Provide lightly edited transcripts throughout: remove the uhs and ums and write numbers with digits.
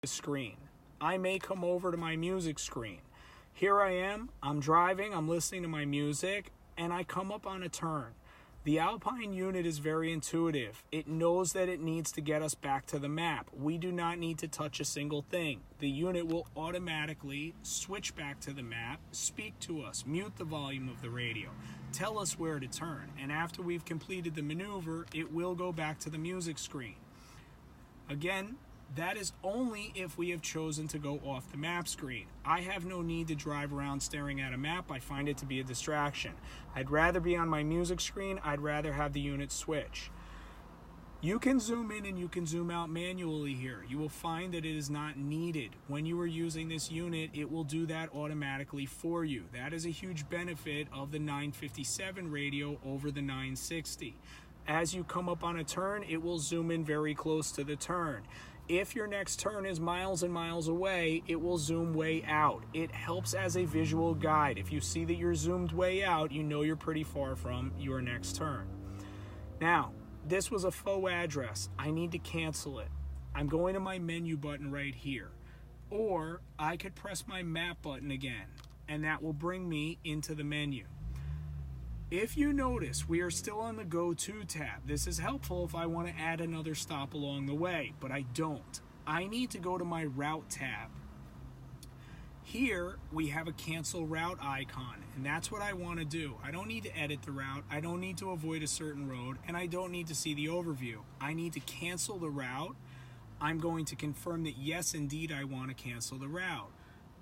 the screen. I may come over to my music screen. Here I am, I'm driving, I'm listening to my music, and I come up on a turn. The Alpine unit is very intuitive. It knows that it needs to get us back to the map. We do not need to touch a single thing. The unit will automatically switch back to the map, speak to us, mute the volume of the radio, tell us where to turn, and after we've completed the maneuver, it will go back to the music screen. Again, that is only if we have chosen to go off the map screen. I have no need to drive around staring at a map. I find it to be a distraction. I'd rather be on my music screen. I'd rather have the unit switch. You can zoom in and you can zoom out manually here. You will find that it is not needed. When you are using this unit, it will do that automatically for you. That is a huge benefit of the 957 radio over the 960. As you come up on a turn, it will zoom in very close to the turn. If your next turn is miles and miles away, it will zoom way out. It helps as a visual guide. If you see that you're zoomed way out, you know you're pretty far from your next turn. Now, this was a faux address. I need to cancel it. I'm going to my menu button right here. Or I could press my map button again, and that will bring me into the menu. If you notice, we are still on the Go To tab. This is helpful if I want to add another stop along the way, but I don't. I need to go to my Route tab. Here, we have a Cancel Route icon, and that's what I want to do. I don't need to edit the route, I don't need to avoid a certain road, and I don't need to see the overview. I need to cancel the route. I'm going to confirm that yes, indeed, I want to cancel the route.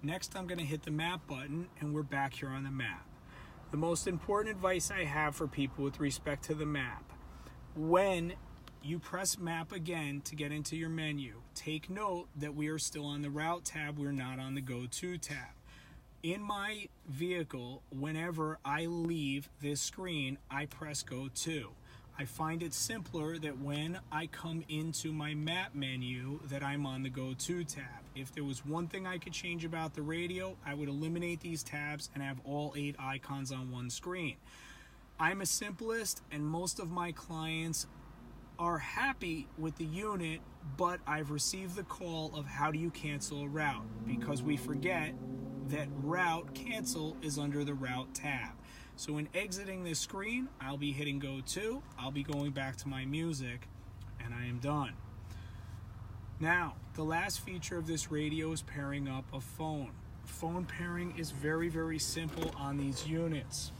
Next, I'm going to hit the Map button, and we're back here on the map. The most important advice I have for people with respect to the map: when you press map again to get into your menu, take note that we are still on the Route tab, we're not on the Go To tab. In my vehicle, whenever I leave this screen, I press Go To. I find it simpler that when I come into my map menu that I'm on the Go To tab. If there was one thing I could change about the radio, I would eliminate these tabs and have all 8 icons on one screen. I'm a simplist, and most of my clients are happy with the unit, but I've received the call of how do you cancel a route, because we forget that route cancel is under the Route tab. So in exiting this screen, I'll be hitting Go To, I'll be going back to my music, and I am done. Now, the last feature of this radio is pairing up a phone. Phone pairing is very, very simple on these units.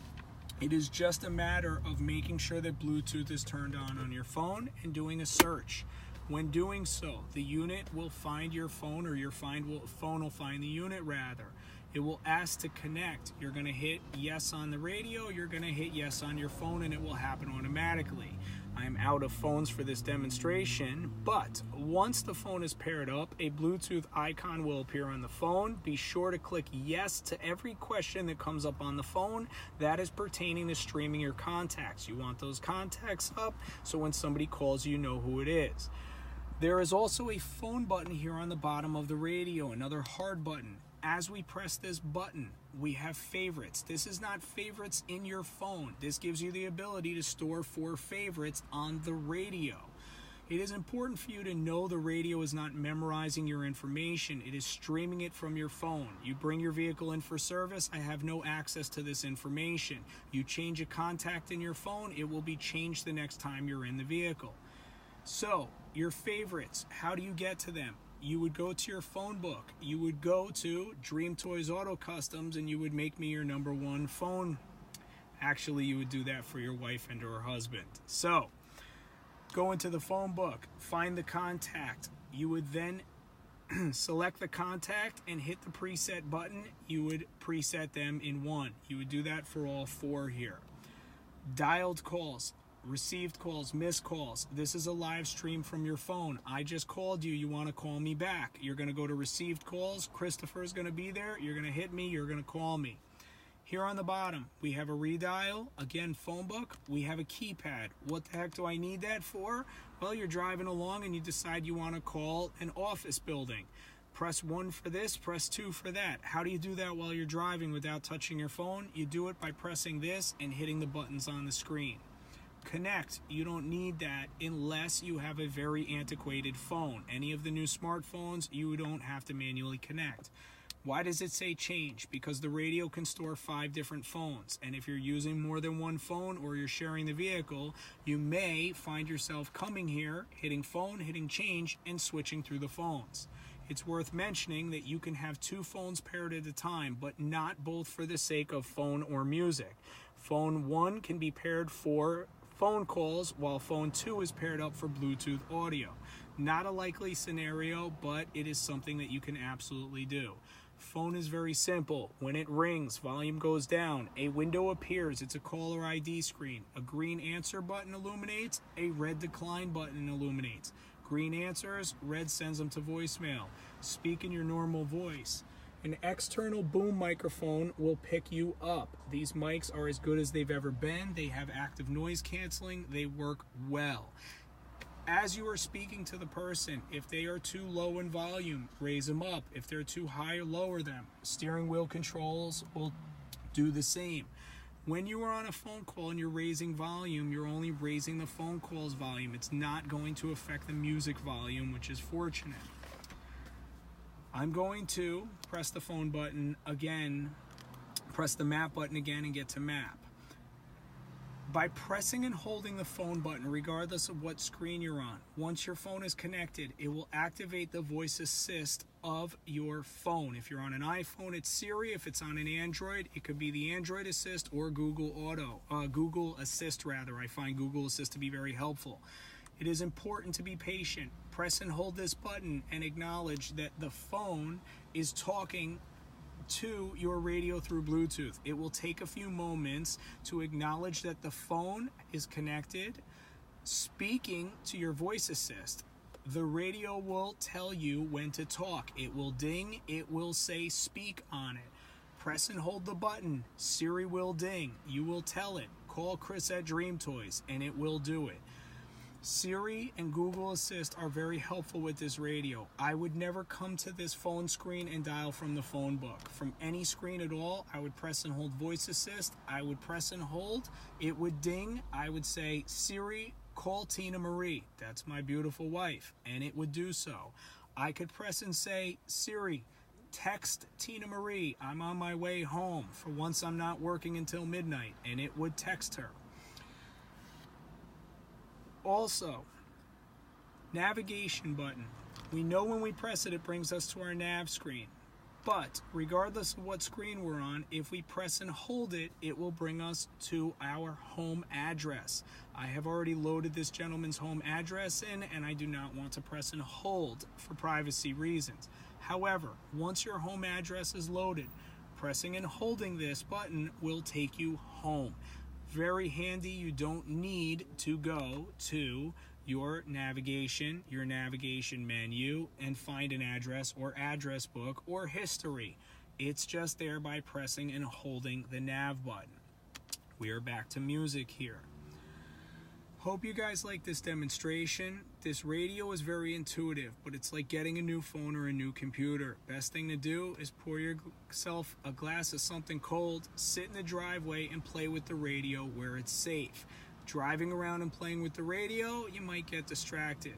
It is just a matter of making sure that Bluetooth is turned on your phone and doing a search. When doing so, the unit will find your phone, or your phone will find the unit rather. It will ask to connect. You're going to hit yes on the radio, you're going to hit yes on your phone, and it will happen automatically. I'm out of phones for this demonstration, but once the phone is paired up, a Bluetooth icon will appear on the phone. Be sure to click yes to every question that comes up on the phone. That is pertaining to streaming your contacts. You want those contacts up so when somebody calls you know who it is. There is also a phone button here on the bottom of the radio, another hard button. As we press this button, we have favorites. This is not favorites in your phone. This gives you the ability to store 4 favorites on the radio. It is important for you to know the radio is not memorizing your information. It is streaming it from your phone. You bring your vehicle in for service, I have no access to this information. You change a contact in your phone, it will be changed the next time you're in the vehicle. So, your favorites, how do you get to them? You would go to your phone book. You would go to DreamToyz Auto Customs and you would make me your #1 phone. Actually, you would do that for your wife and her husband. So, go into the phone book, find the contact. You would then select the contact and hit the preset button. You would preset them in 1. You would do that for all 4 here. Dialed calls. Received calls, missed calls. This is a live stream from your phone. I just called you. You want to call me back. You're going to go to received calls. Christopher's going to be there. You're going to hit me. You're going to call me. Here on the bottom, we have a redial. Again, phone book. We have a keypad. What the heck do I need that for? Well, you're driving along and you decide you want to call an office building. Press 1 for this, press 2 for that. How do you do that while you're driving without touching your phone? You do it by pressing this and hitting the buttons on the screen. connect. You don't need that unless you have a very antiquated phone. Any of the new smartphones, you don't have to manually connect. Why does it say change? Because the radio can store 5 different phones, and if you're using more than one phone or you're sharing the vehicle, you may find yourself coming here, hitting phone, hitting change, and switching through the phones. It's worth mentioning that you can have 2 phones paired at a time, but not both for the sake of phone or music. Phone 1 can be paired for phone calls, while phone 2 is paired up for Bluetooth audio. Not a likely scenario, but it is something that you can absolutely do. Phone is very simple. When it rings, volume goes down, a window appears, it's a caller ID screen. A green answer button illuminates, a red decline button illuminates. Green answers, red sends them to voicemail. Speak in your normal voice. An external boom microphone will pick you up. These mics are as good as they've ever been. They have active noise canceling. They work well. As you are speaking to the person, if they are too low in volume, raise them up. If they're too high, lower them. Steering wheel controls will do the same. When you are on a phone call and you're raising volume, you're only raising the phone call's volume. It's not going to affect the music volume, which is fortunate. I'm going to press the phone button again, press the map button again, and get to map. By pressing and holding the phone button, regardless of what screen you're on, once your phone is connected, it will activate the voice assist of your phone. If you're on an iPhone, it's Siri. If it's on an Android, it could be the Android Assist or Google Assist rather. I find Google Assist to be very helpful. It is important to be patient. Press and hold this button and acknowledge that the phone is talking to your radio through Bluetooth. It will take a few moments to acknowledge that the phone is connected, speaking to your voice assist. The radio will tell you when to talk. It will ding. It will say speak on it. Press and hold the button. Siri will ding. You will tell it, call Chris at DreamToyz, and it will do it. Siri and Google Assist are very helpful with this radio. I would never come to this phone screen and dial from the phone book. From any screen at all, I would press and hold voice assist. I would press and hold. It would ding. I would say, Siri, call Tina Marie. That's my beautiful wife. And it would do so. I could press and say, Siri, text Tina Marie. I'm on my way home. For once, I'm not working until midnight. And it would text her. Also, navigation button. We know when we press it, it brings us to our nav screen. But regardless of what screen we're on, if we press and hold it, it will bring us to our home address. I have already loaded this gentleman's home address in, and I do not want to press and hold for privacy reasons. However, once your home address is loaded, pressing and holding this button will take you home. Very handy. You don't need to go to your navigation menu and find an address or address book or history. It's just there by pressing and holding the nav button. We are back to music here. Hope you guys like this demonstration. This radio is very intuitive, but it's like getting a new phone or a new computer. Best thing to do is pour yourself a glass of something cold, sit in the driveway, and play with the radio where it's safe. Driving around and playing with the radio, you might get distracted.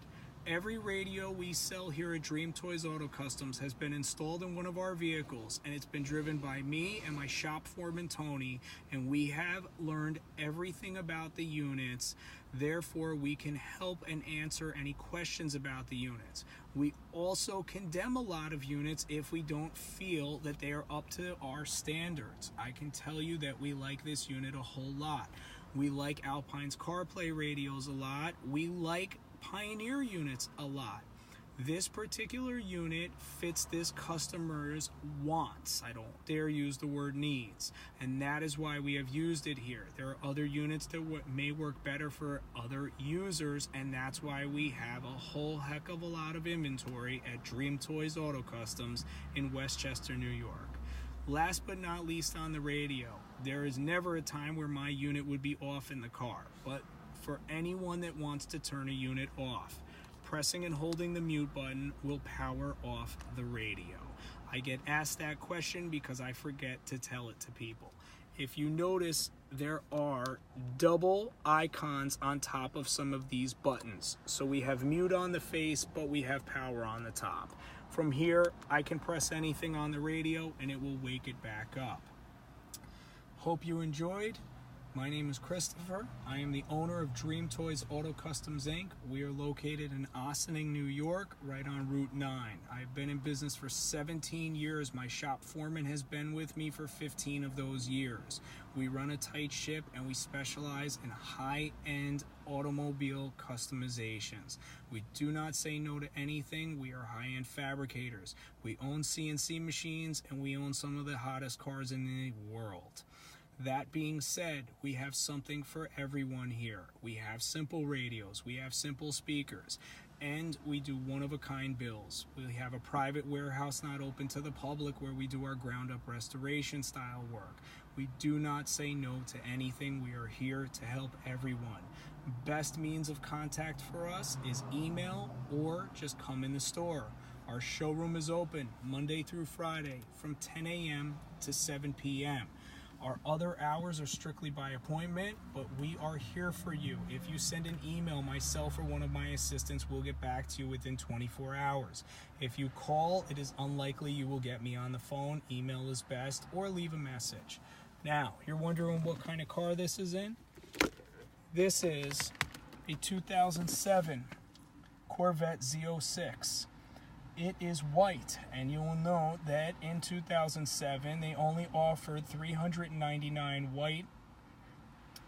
Every radio we sell here at DreamToyz Auto Customs has been installed in one of our vehicles, and it's been driven by me and my shop foreman Tony, and we have learned everything about the units. Therefore, we can help and answer any questions about the units. We also condemn a lot of units if we don't feel that they are up to our standards. I can tell you that we like this unit a whole lot. We like Alpine's CarPlay radios a lot. We like Pioneer units a lot. This particular unit fits this customer's wants. I don't dare use the word needs, and that is why we have used it here. There are other units that may work better for other users, and that's why we have a whole heck of a lot of inventory at DreamToyz Auto Customs in Westchester, New York. Last but not least, on the radio, there is never a time where my unit would be off in the car, but for anyone that wants to turn a unit off, pressing and holding the mute button will power off the radio. I get asked that question because I forget to tell it to people. if you notice, there are double icons on top of some of these buttons. So we have mute on the face, but we have power on the top. From here, I can press anything on the radio and it will wake it back up. Hope you enjoyed. My name is Christopher. I am the owner of DreamToyz Auto Customs Inc. We are located in Ossining, New York, right on Route 9. I've been in business for 17 years. My shop foreman has been with me for 15 of those years. We run a tight ship and we specialize in high-end automobile customizations. We do not say no to anything. We are high-end fabricators. We own CNC machines and we own some of the hottest cars in the world. That being said, we have something for everyone here. We have simple radios, we have simple speakers, and we do one-of-a-kind bills. We have a private warehouse not open to the public where we do our ground-up restoration style work. We do not say no to anything. We are here to help everyone. Best means of contact for us is email or just come in the store. Our showroom is open Monday through Friday from 10 a.m. to 7 p.m. Our other hours are strictly by appointment, but we are here for you. If you send an email, myself or one of my assistants will get back to you within 24 hours. If you call, it is unlikely you will get me on the phone. Email is best, or leave a message. Now, you're wondering what kind of car this is in? This is a 2007 Corvette Z06. It is white, and you will note that in 2007 they only offered 399 white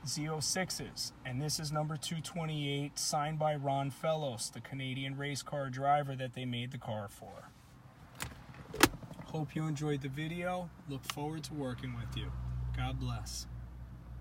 Z06s, and this is number 228, signed by Ron Fellows, the Canadian race car driver that they made the car for. Hope you enjoyed the video. Look forward to working with you. God bless.